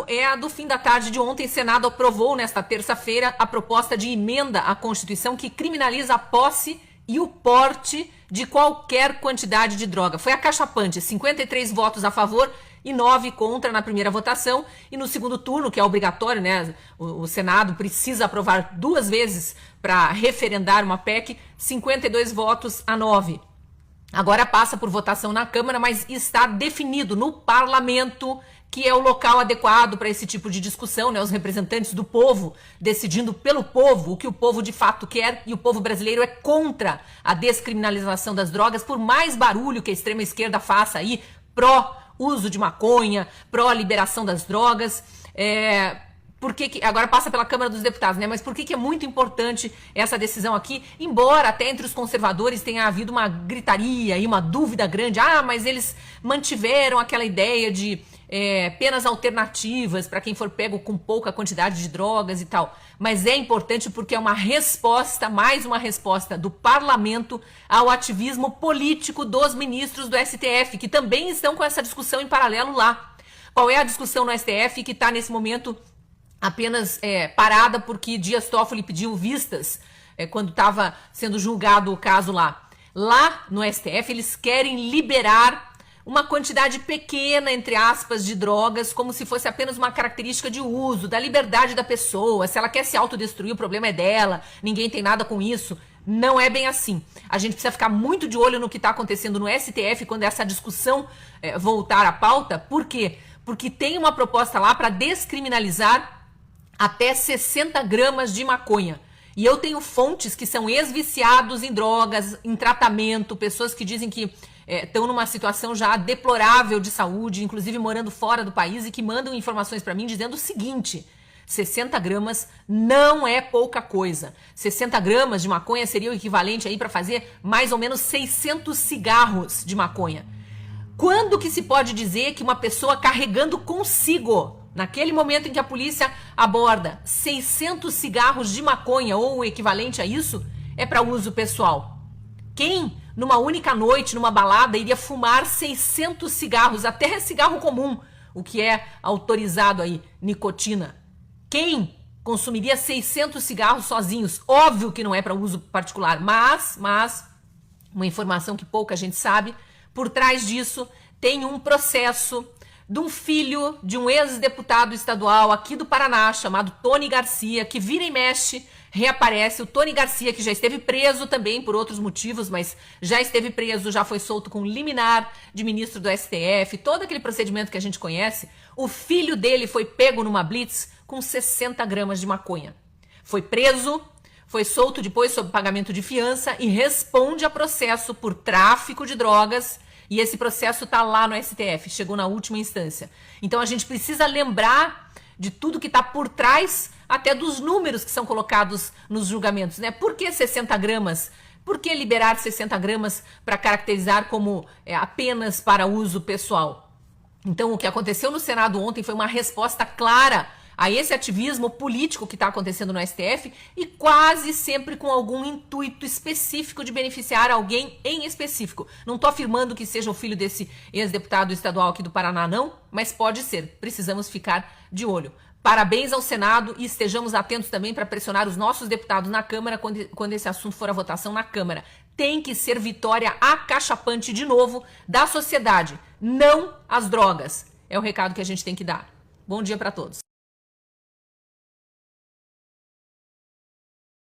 é a do fim da tarde de ontem. O Senado aprovou nesta terça-feira a proposta de emenda à Constituição que criminaliza a posse e o porte de qualquer quantidade de droga. Foi acachapante, 53 votos a favor e 9 contra na primeira votação. E no segundo turno, que é obrigatório, né? O Senado precisa aprovar 2 vezes para referendar uma PEC, 52 votos a 9. Agora passa por votação na Câmara, mas está definido no Parlamento que é o local adequado para esse tipo de discussão, né? Os representantes do povo decidindo pelo povo o que o povo de fato quer, e o povo brasileiro é contra a descriminalização das drogas, por mais barulho que a extrema esquerda faça aí, pró-uso de maconha, pró-liberação das drogas. Agora passa pela Câmara dos Deputados, né? Mas por que é muito importante essa decisão aqui? Embora até entre os conservadores tenha havido uma gritaria e uma dúvida grande, mas eles mantiveram aquela ideia de penas alternativas para quem for pego com pouca quantidade de drogas e tal. Mas é importante porque é uma resposta, mais uma resposta do parlamento ao ativismo político dos ministros do STF, que também estão com essa discussão em paralelo lá. Qual é a discussão no STF que está nesse momento apenas parada porque Dias Toffoli pediu vistas quando estava sendo julgado o caso lá? Lá no STF eles querem liberar uma quantidade pequena, entre aspas, de drogas, como se fosse apenas uma característica de uso, da liberdade da pessoa. Se ela quer se autodestruir, o problema é dela, ninguém tem nada com isso. Não é bem assim. A gente precisa ficar muito de olho no que está acontecendo no STF quando essa discussão voltar à pauta. Por quê? Porque tem uma proposta lá para descriminalizar até 60 gramas de maconha. E eu tenho fontes que são ex-viciados em drogas, em tratamento, pessoas que dizem que estão numa situação já deplorável de saúde, inclusive morando fora do país, e que mandam informações para mim dizendo o seguinte: 60 gramas não é pouca coisa. 60 gramas de maconha seria o equivalente aí para fazer mais ou menos 600 cigarros de maconha. Quando que se pode dizer que uma pessoa carregando consigo, naquele momento em que a polícia aborda 600 cigarros de maconha ou o equivalente a isso, é para uso pessoal? Quem, numa única noite, numa balada, iria fumar 600 cigarros, até cigarro comum, o que é autorizado aí, nicotina? Quem consumiria 600 cigarros sozinhos? Óbvio que não é para uso particular, mas uma informação que pouca gente sabe, por trás disso tem um processo de um filho de um ex-deputado estadual aqui do Paraná, chamado Tony Garcia, que vira e mexe, reaparece. O Tony Garcia, que já esteve preso também por outros motivos, mas já esteve preso, já foi solto com liminar de ministro do STF, todo aquele procedimento que a gente conhece. O filho dele foi pego numa blitz com 60 gramas de maconha. Foi preso, foi solto depois sob pagamento de fiança e responde a processo por tráfico de drogas. E esse processo está lá no STF, chegou na última instância. Então a gente precisa lembrar de tudo que está por trás, até dos números que são colocados nos julgamentos, né? Por que 60 gramas? Por que liberar 60 gramas para caracterizar como apenas para uso pessoal? Então o que aconteceu no Senado ontem foi uma resposta clara a esse ativismo político que está acontecendo no STF, e quase sempre com algum intuito específico de beneficiar alguém em específico. Não estou afirmando que seja o filho desse ex-deputado estadual aqui do Paraná, não, mas pode ser. Precisamos ficar de olho. Parabéns ao Senado e estejamos atentos também para pressionar os nossos deputados na Câmara quando esse assunto for a votação na Câmara. Tem que ser vitória acachapante de novo da sociedade, não as drogas. É o recado que a gente tem que dar. Bom dia para todos.